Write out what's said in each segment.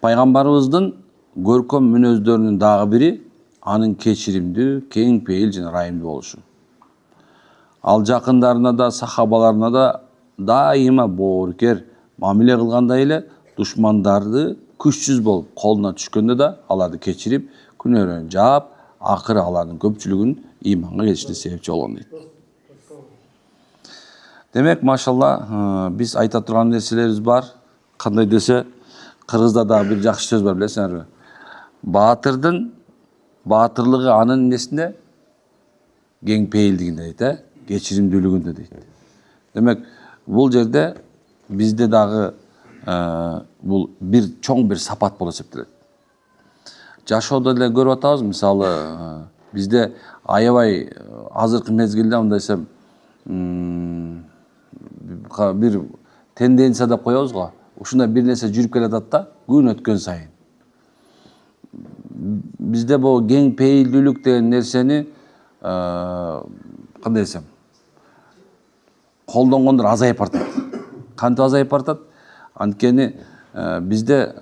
Пайгамбарыбыздын көркөм мүнөздөрүнүн дагы бири анын кечиримдүү, кең пейил жана ырайымдуу болушу. Ал жакындарына да, сахабаларына да дайыма боорукер мамиле кылгандай эле душмандарды күчсүз болуп колуна түшкөндө да аларды кечирип, күнөөрөн жаап, акыры алардын көпчүлүгүнүн ыйманга келишине себепчи болгон дейт. Демек, машалла, биз айта турган нерселерибиз бар. Кандай десе, кыргызда да бир жакшы сөз бар, билесиңерби? Баатырдын баатырлыгы анын несинде? Кең пейилдигинде дейт, кечиримдүүлүгүндө дейт. Демек, бул жерде бизде дагы бул бир чоң бир сапат болуп эсептелет. Жашоодо деле көрүп атабыз, мисалы, бизде аябай азыркы мезгилде мындай десем, бир тенденция деп коебуз го. Ушундай бир нерсе жүрүп келатат да, күн өткөн сайын. Бизде бул кең пейилдүүлүк деген нерсени кандай десем, колдонгондор азайып бартат. Кантип азайып бартат? Анткени бизде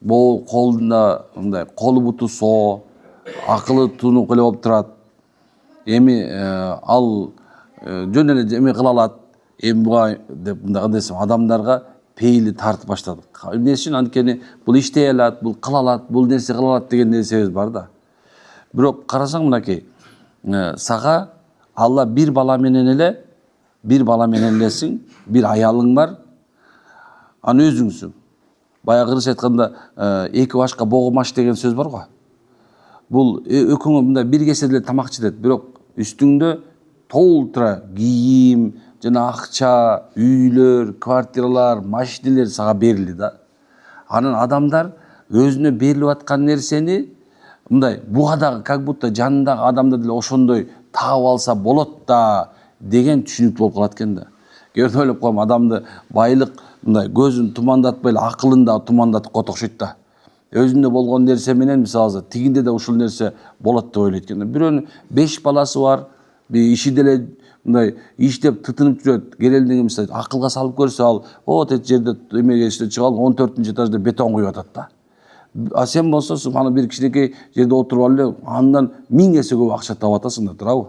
бул колунда мындай колу буту соо, акылы тунук эле болуп турат. Эми ал жөн эле эме кыла алат. Эми буга деп мындай кандай десем, адамдарга пейили тартып баштадык. Эмне үчүн? Анткени бул иштей алат, бул кыла алат, бул нерсе кыла алат деген нерсебиз бар да. Бирок карасаң мынакей, сага Алла бир бала менен элесиң, бир аялың бар, аны өзүңсүң. Баягы кыргызча айтканда, эки башка богомаш деген сөз бар го. Бул экөөңө мындай бир кесе деле тамак жетет, бирок үстүңдө толтура кийим жана акча, үйлөр, квартиралар, машиналар сага берилди да. Анан адамдар өзүнө берилип аткан нерсени мындай буга дагы как будто жанындагы адамды деле ошондой таап алса болот да деген түшүнүк болуп калат экен да. Кээ ойлоп коем, адамды байлык мындай көзүн тумандатпай эле акылын да тумандатып коет окшойт да. Өзүндө болгон нерсе менен мисалы тигинде да ушул нерсе болот деп ойлойт экен. Бирөөнүн 5 баласы бар, бир иши деле мындай иштеп тытынып жүрөт. Келелдиги мисалы акылга салып көрсө, ал тет жерде эмеге иштеп чыгып алып 14-нчы этажда бетон куюп атат да. А сен болсо субхана бир кичинекей жерде отуруп алып эле андан 1000 эсе көп акча таап атасың да, туурабы?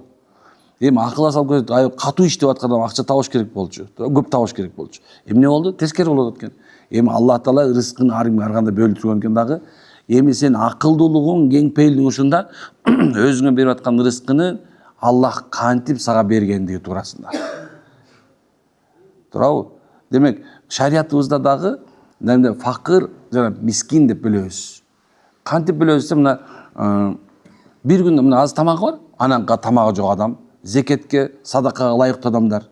Эми акылга салып көрсөт, катуу иштеп атканда акча табыш керек болчу, көп табыш керек болчу. Эмне болду? Тескери болуп аткан. Эми Аллах Таала рызкын ар кимге бөлүп турган экен дагы. Эми сен акылдуулугуң, кең пейилдиң ушунда өзүңө берип аткан рызкыны Аллах кантип сага бергендиги туурасында. Туурабы? Демек, шариятыбызда дагы факыр жана мискин деп бөлөбүз. Кантип бөлөбүз десе, мына бир күндө мына аз тамагы бар, анан тамагы жок адам, зекетке, садакага ылайыктуу адамдар.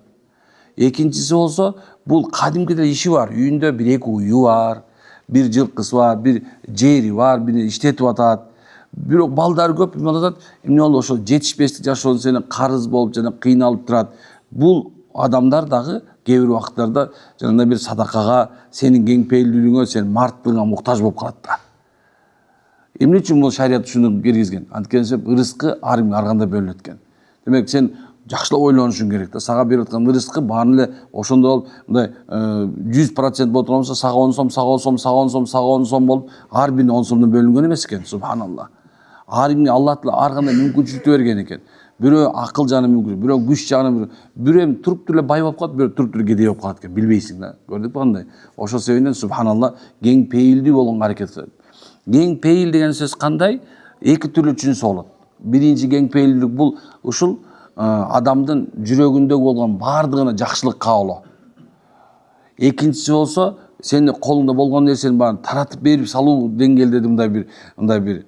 Экинчиси болсо, бул кадимкидей иши бар, үйүндө бир эки уyu бар, бир жылкысы бар, бир жери бар, бир иштетип атат. Бирок балдары көп, эмне болуп атат? Эмне болду? Ошол жетишпестик жашоодо сени карыз болуп жана кыйналып турат. Бул адамдар дагы кээ бир убакыттарда жанагындай бир садакага, сенин кең пейилдүүлүгүңө, сенин марттыгыңа муктаж болуп калат да. Эмне үчүн бул шарият ушуну киргизген? Анткени рызкы ар кимге ар кандай бөлүнөт экен. Демек, сен жакшылап ойлонушуң керек да. Сага берип аткан рызкы баарын эле ошондой болуп, мындай 100% болуп турган болсо, сага 10 сом, сага 10 сом, сага 10 сом, сага 10 сом болуп, ар бирине 10 сомдон бөлүнгөн эмес экен. Субханалла. Ар кимге Аллах Таала ар кандай мүмкүнчүлүктү берген экен. Бирөө акыл жагынан мүмкүн, бирөө күч жагынан, бирөө туруп туруп эле бай болуп калат, бирөө туруп туруп кедей болуп калат экен, билбейсиң да. Көрдүкпү кандай? Ошол себептен субханалла кең пейилдүү болгонго аракет кылат. Кең пейил деген сөз кандай? Эки түрлүү түшүнсө болот. Биринчи кең пейилдүүлүк бул ушул адамдын жүрөгүндөгү болгон баардыгына жакшылык каалоо. Экинчиси болсо, сенин колуңда болгон нерсени баарын таратып берип салуу деңгээлде мындай бир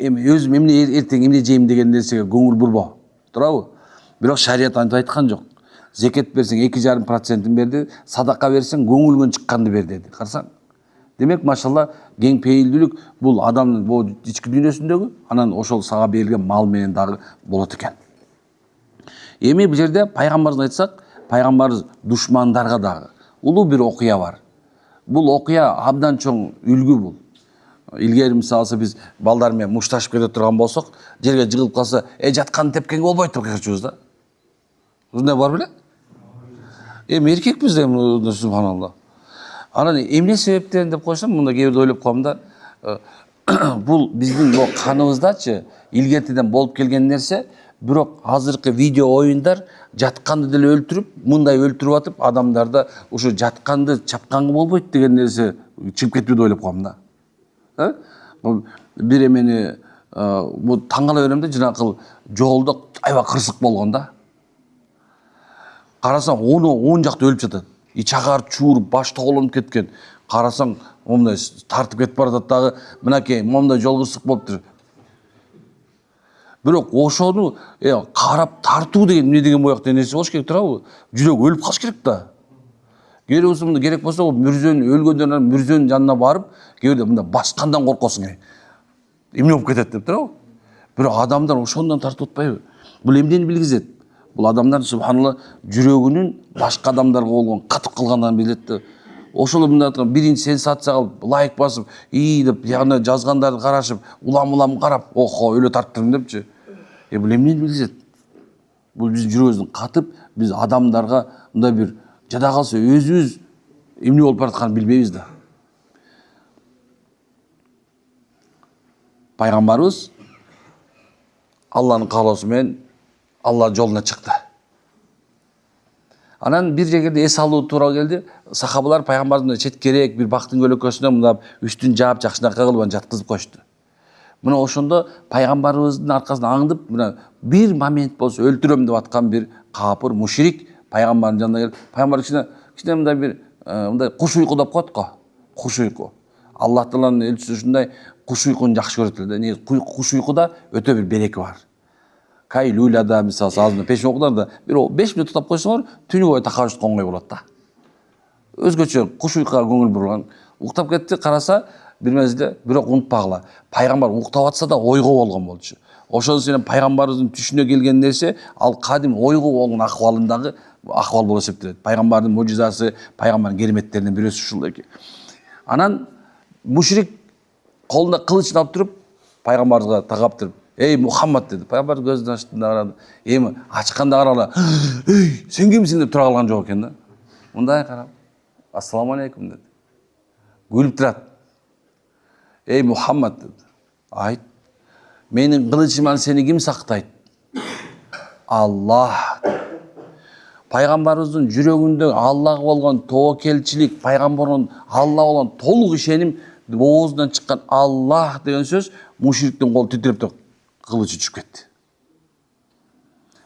эми өзүм эмне эртең эмне жейм деген нерсеге көңүл бурбоо. Туурабы? Бирок шарият антип айткан жок. Зекет берсең 2,5% берди, садака берсең көңүлүңөн чыкканды бер деди. Карасаң. Демек, машалла, кең пейилдүүлүк бул адамдын бул ички дүйнөсүндөгү, анан ошол сага берилген мал менен дагы болот экен. Эми бул жерде пайгамбарыбызды айтсак, пайгамбарыбыз душмандарга дагы улуу бир окуя бар. Бул окуя абдан чоң үлгү бул. Илгери мисалы биз балдар менен мушташып кете турган болсок, жерге жыгылып калса, жаткан тепкенге болбойт деп кайрчубуз да. Ушундай бар беле? Эми эркекпиз да, субханалла. Анан эмне себептен деп койсом, мында кээ бирде ойлоп коем да. Бул биздин бу каныбыздачы илгертеден болуп келген нерсе, бирок азыркы видео оюндар жатканды деле өлтүрүп, мындай өлтүрүп атып, адамдарда ушу жатканды чапканга болбойт деген нерсе чыгып кетти деп ойлоп коем да. Бир эмени бу таңгала берем да, жанакыл жолдо аябай кырсык болгон да. Карасаң, 10 жакта өлүп жатат. Ич агар чууруп, баш тоголонуп кеткен. Карасаң, момундай тартып кетип баратат дагы, мынакей момундай жол кырсык болуптур. Бирок ошону карап тартуу деген эмне деген боякта нерсе болуш керек турабы? Жүрөк өлүп калыш керек да. Керебиз мында керек болсо, мүрзөнүн өлгөндөрүн мүрзөнүн жанына барып, кээде мында баскандан коркосуң. Эмне болуп кетет деп турабы? Бирок адамдар ошондон тартып атпайбы? Бул эмнени билгизет? Бул адамдар субханалла жүрөгүнүн башка адамдарга болгон катып калганын билет да. Ошол мындай аткан биринчи сенсация кылып, лайк басып, деп яна жазгандарды карашып, улам карап, охо, өлө тарттым депчи. Бул эмнени билгизет? Бул биз жүрөгүбүздүн катып, биз адамдарга мындай бир жада калса өзүбүз эмне болуп баратканын билбейбиз да. Пайгамбарыбыз Алланын каалоосу менен Алла жолуна чыкты. Анан бир жерде эс алуу туура келди. Сахабалар пайгамбардын четкерээк бир бактын көлөкөсүнө мындай үстүн жаап жакшынакай кылып жаткызып коюшту. Мына ошондо пайгамбарыбыздын аркасынан аңдып, мына бир момент болсо өлтүрөм деп аткан бир капыр, мушрик пайгамбардын жанына келип, пайгамбар кичине мындай бир мындай куш уйку деп коет го. Куш уйку. Аллах тааланын элчиси ушундай куш уйкуну жакшы көрөт эле. Негизи куш уйкуда өтө бир береке бар. Кай люляда мисалы азында пеш окударда бир 5 мүнөт уктап койсоңор, түнү бою такап жаткан болот да. Өзгөчө куш уйкуга көңүл бурган. Уктап кетти, караса бир мезгилде, бирок унутпагыла. Пайгамбар уктап атса да ойго болгон болчу. Ошол сенен пайгамбарыбыздын түшүнө келген нерсе, ал кадим ойго болгон акыбалындагы акыбал болуп эсептелет. Пайгамбардын мужизасы, пайгамбардын кереметтеринин бирөөсү ушул экен. Анан мушрик колунда кылычын алып туруп, пайгамбарга тагап туруп, "Эй Мухаммад" деди. Пайгамбар көзүн ачты да карады. Эми ачканда карагыла, "Эй, сен кимсиң" деп тура калган жок экен да. Мындай карап, "Ассаламу алейкум" деди. Күлүп турат. "Эй Мухаммад" деди. "Айт. Менин кылычыман сени ким сактайт?" "Аллах." Пайгамбарыбыздын жүрөгүндө Аллага болгон тоокелчилик, пайгамбардын Алла болгон толук ишеним оозунан чыккан Аллах деген сөз мушриктин колу титиреп туруп кылычы түшүп кетти.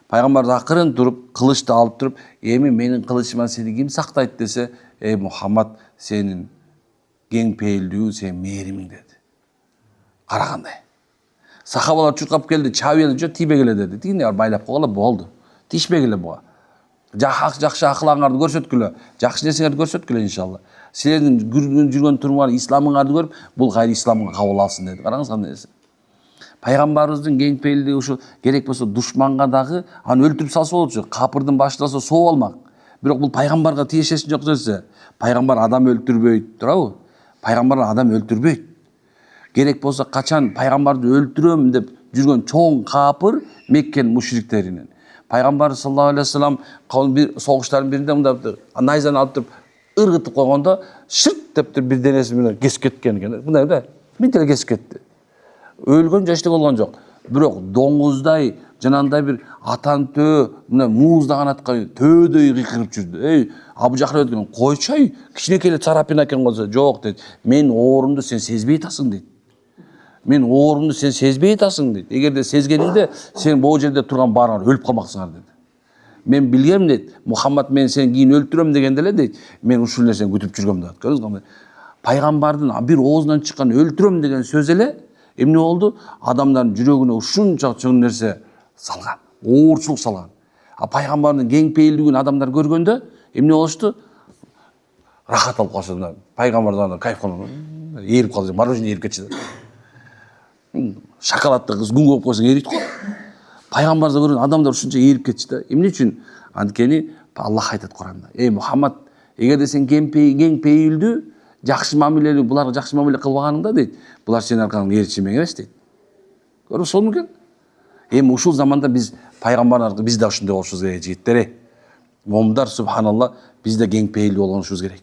Пайгамбар акырын туруп, кылычты алып туруп, "Эми менин кылычыман сени ким сактайт" десе, "Эй Мухаммад, сенин кең пейилдүү, сенин мээримиң" деди. Карагандай. Сахабалар чуркап келди, чабыйды, "Жо тийбегиле" деди. Тигине байлап койгула, болду. Тишпегиле буга. Жакшы акылыңарды көрсөткүлө, жакшы нерсеңерди көрсөткүлө иншалла. Силердин жүргөн турмуңар исламыңарды көрүп, бул гайри исламга кабыл алсын деди. Караңыз кандай нерсе. Пайгамбарыбыздын кең пейилдиги ушу керек болсо душманга дагы аны өлтүрүп салса болчу, капырдын башындаса сооп алмак. Бирок бул пайгамбарга тиешеси жок нерсе. Пайгамбар адам өлтүрбөйт, туурабы? Пайгамбар адам өлтүрбөйт. Керек болсо качан пайгамбарды өлтүрөм деп жүргөн чоң капыр Меккенин мушриктеринен. Пайгамбар саллаллаху алейхи вассалам бир согуштардын биринде мындай найзаны алып туруп ыргытып койгондо шырт деп туруп бир денеси менен кесип кеткен экен. Мындай да, минтеле кесип кетти. Өлгөн жашты болгон жок. Бирок доңуздай, жанагындай бир атан-төө, мына мууздаган атка төөдөй кыйкырып жүрдү. "Эй, Абу Жахал өткөн, койчой, кичинекей царапина экен болсо, жок" дейт. "Мен оорумду сен сезбей атасың" дейт. "Мен оорумду сен сезбей атасың" дейт. "Эгерде сезгениңде, сен бул жерде турган баарыңар өлүп калмаксыңар" дейт. "Мен билгем" дейт. "Мухаммад мен сени кийин өлтүрөм дегенде эле" дейт. "Мен ушул нерсени күтүп жүргөм" дейт. Көрдүңүз кандай? Пайгамбардын бир оозунан чыккан өлтүрөм деген сөз эле эмне болду? Адамдардын жүрөгүнө ушунча чоң нерсе салган, оорчулук салган. А пайгамбардын кең пейилдигин адамдар көргөндө эмне болушту? Рахат алып калышты. Пайгамбардан кайф кылып, ээрип калды, мороженое ээрип кетчү. Шоколадты күн коюп койсоң эрийт го. Пайгамбарды көргөн адамдар ушунча ээрип кетчү да. Эмне үчүн? Анткени Аллах айтат Куранда: "Эй Мухаммад, эгерде сен кең пейилдүү, жакшы мамилелүү, буларга жакшы мамиле кылбаганыңда" дейт, "булар сенин аркаңдан ээрчимең эмес" дейт. Көрүп сол экен. Эми ушул заманда биз пайгамбарларга биз да ушундай болушубуз керек, жигиттер. Момундар субханалла, биз да кең пейилдүү болгонубуз керек.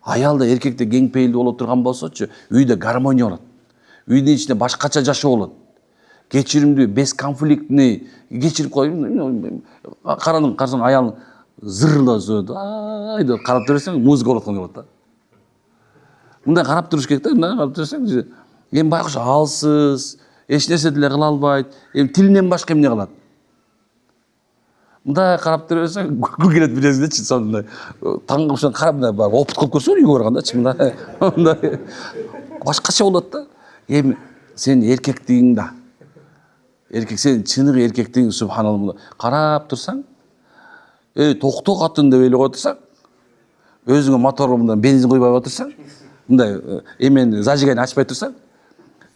Аялда эркекте кең пейилдүү боло турган болсочу, үйдө гармония болот. Үйдүн ичинде башкача жашоо болот. Кечиримдүү, бесконфликтный кечирип коюп, карасаң аял зырласып, ай деп карап турсаң, музыка болот болот да. Мындай карап туруш керек да, мындай карап турсаң, эми байкуш алсыз, эч нерсе деле кыла албайт, эми тилинен башка эмне кылат? Мындай карап турсаң, күлкү келет бирөөсүндечи, сондай таңгышан карап мындай бар, опыт кылып көрсөң үйгө баргандачы, мындай башкача болот да. Эми сенин эркектигиңде, сенин чыныгы эркектигиң субханалла карап турсаң, токто катын деп эле отурсаң, өзүңө моторго мындай бензин куйбай отурсаң, мындай эмени зажигание ачпай турсаң,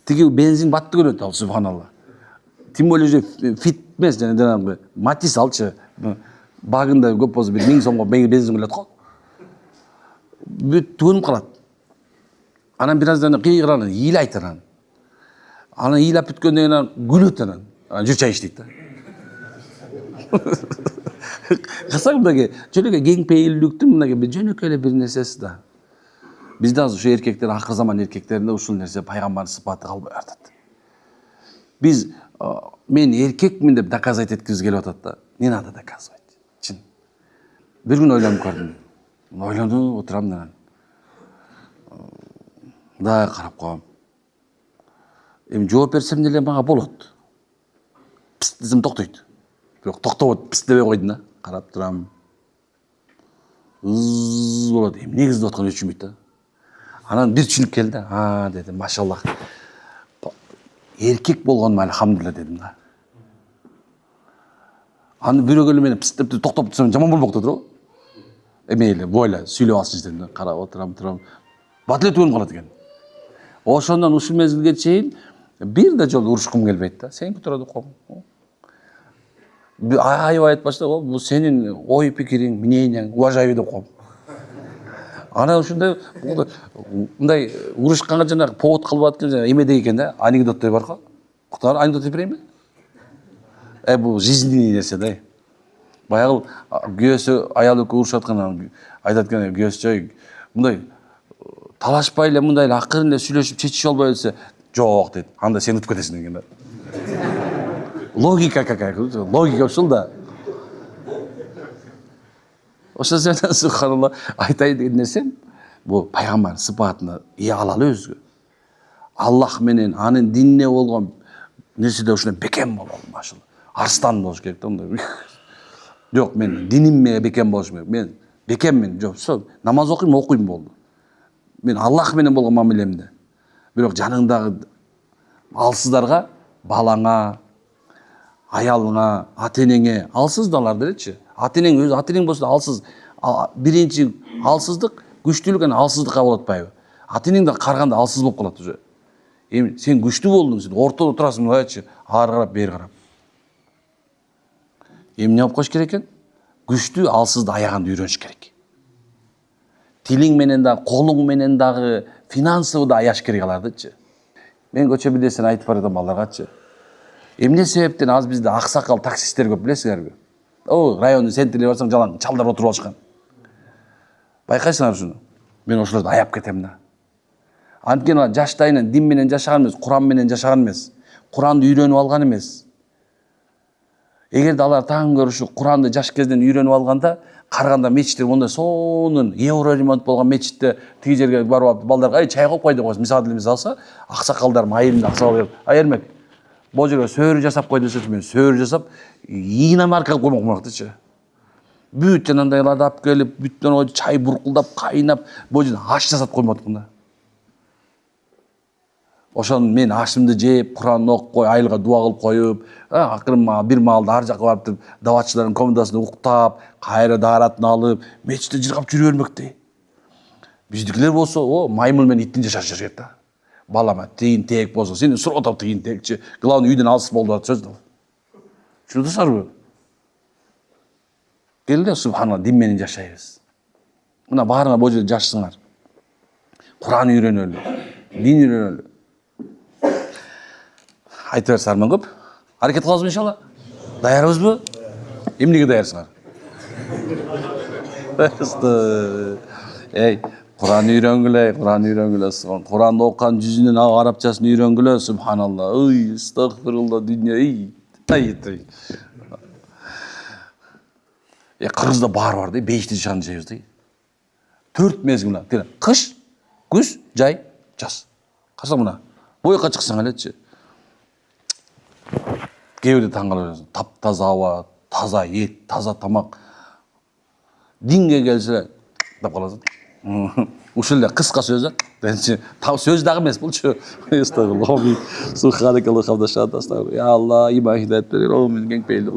тиги бензин батты көрөт ал субханалла. Тем более же фит эмес, жанагы Матис алчы. Багында көп болсо бир 1000 сомго бензин кылат го. Бүт төнүп калат. Анан бир аздан кыйгыран, ыйлайт анан. Анан ыйлап бүткөндөн кийин күлөт анан. Жүр чай ич дейт да. Касаң мындай жөнөкөй кең пейилдүүлүктүн мындай бир жөнөкөй эле бир нерсеси да. Бизде азыр ушу эркектер, акыр заман эркектеринде ушул нерсе пайгамбардын сыпаты калбай атат. Биз мен эркекмин деп доказать эткиз келип атат да. Не надо доказывать. Чын. Бир күн ойлонуп көрдүм. Ойлонуп отурам анан. Мындай карап коем. Эми жооп берсем деле мага болот. Пс десем токтойт. Бирок токтобойт, пс дебей койдум да. Карап турам. Болот. Эмне кызып аткан өчүнбөйт да. Анан бир түшүнүп келди. Дедим, машаллах. Эркек болгонума алхамдулилла дедим да. Аны бирөөгө эле мени пс деп токтоп турсам жаман болбок дедир. Эме эле бойла сүйлөп алсынчы дедим да. Карап отурам. Бат эле төнүп калат экен. Ошондон ушул мезгилге чейин бир да жолу урушкум келбейт да. Сен турат оком. Аябай айтып баштап, бул сенин ой пикириң, мнениең, уважаю деп коем. Ана ушундай мындай урушканга жанагы повод кылып аткан эмедей экен да, анекдоттой бар го. Куктар анекдот айтып берейинби? Бул жизненный нерсе да. Баягы күйөөсү аял экөө урушуп аткан, айтат экен күйөөсү, мындай талашпай эле мындай эле акырын эле сүйлөшүп чечишип албай элсе, жок дейт. Анда сен утуп кетесиң деген да. Логика какая? Логика ушул да. Ошол жерден субханалла айтайын деген нерсем, бул пайгамбар сыпатына ие алалы өзгө. Аллах менен анын динине болгон нерседе ушуна бекем бололу, машалла. Арстан болуш керек да, мындай. Жок, мен динимме бекем болушум керек. Мен бекеммин, жок, намаз окуйм болду. Мен Аллах менен болгон мамилемде. Бирок жаныңдагы алсыздарга, балаңа, аялыңа, ата-энеңе, алсыз далар делечи. Ата-энең өзү ата-энең болсо алсыз. Биринчи алсыздык, күчтүүлүк анан алсыздыкка болот атпайбы? Ата-энең да карганда алсыз болуп калат уже. Эми сен күчтүү болдуң, сен ортодо турасың, мындайчы, ары карап, бери карап. Эмне алып коюш керек экен? Күчтүү алсызды аяганда үйрөнүш керек. Тилиң менен да, колуң менен дагы, финансовый да аяш керек алардычы. Мен көчө билесин айтып баратам балдаргачы. Эмне себептен аз бизде аксакал таксисттер көп билесиңерби? Райондун центрине барсаң жалаң чалдар отуруп алышкан. Байкайсыңар ушуну? Мен ошолорду аяп кетем да. Анткени жаштайынан дин менен жашаган эмес, Куран менен жашаган эмес. Куранды үйрөнүп алган эмес. Эгерде алар таң көрүшүп Куранды жаш кезден үйрөнүп алганда, карганда мечиттер мондай сонун евро ремонт болгон мечитте тиги жерге барып балдарга чай коюп кой деп койсо, мисалы эле алса, аксакалдар майымды аксакал Ермек, бул жерге сөөрү жасап кой десе, мен сөөрү жасап, иномарка кылып коймокмунактычы. Бүт жанандай ладап келип, бүттөн чай буркулдап, кайнап, бул жерде аш жасап коймокмун да. Ошон мен ашымды жеп, Куран окуп кой, айылга дуа кылып коюп, акырын бир маалда ар жакка барып туруп, даватчылардын комнатасында уктап, кайра дааратын алып, мечитте жыргап жүрө бермекти. Биздикилер болсо, маймыл менен иттин жашаш жүрөт да. Балама тыйын тээк болсо, сени суротап тыйын тээкчи, главный үйдөн алыс болду атат сөз да. Түшүндүңүзбү? Келди, субханалла, дин менен жашайбыз. Мына баарыңар бул жерде жашсыңар. Куран үйрөнөлү, дин үйрөнөлү. Айтып берсе арман көп. Аракет кылабызбы иншалла? Даярбызбы? Эмнеге даярсыңар? Kur'an öğrengüle. Kur'an'da okuyan yüzünden Arapçasını öğrengüle. Subhanallah. Ay, estağfurullah, dünya iyi. Ay. Kırgızda bar var dey, 5 nişan жейбиз dey. 4 mezgil. Kış, güz, jay, jaz. Qarasa mına. Boyqa çıksan elечi. Kebirde taң kala бересиң. Tap-taza hava, taza et, taza tamak. Dinge gelse dep kalasың. Ушул эле кыска сөз. Сөз дагы эмес булчу. Estağfurullah. Subhanakallah hamda şahada. Ya Allah, iman hidayet verir. Oğlum, genç beyli.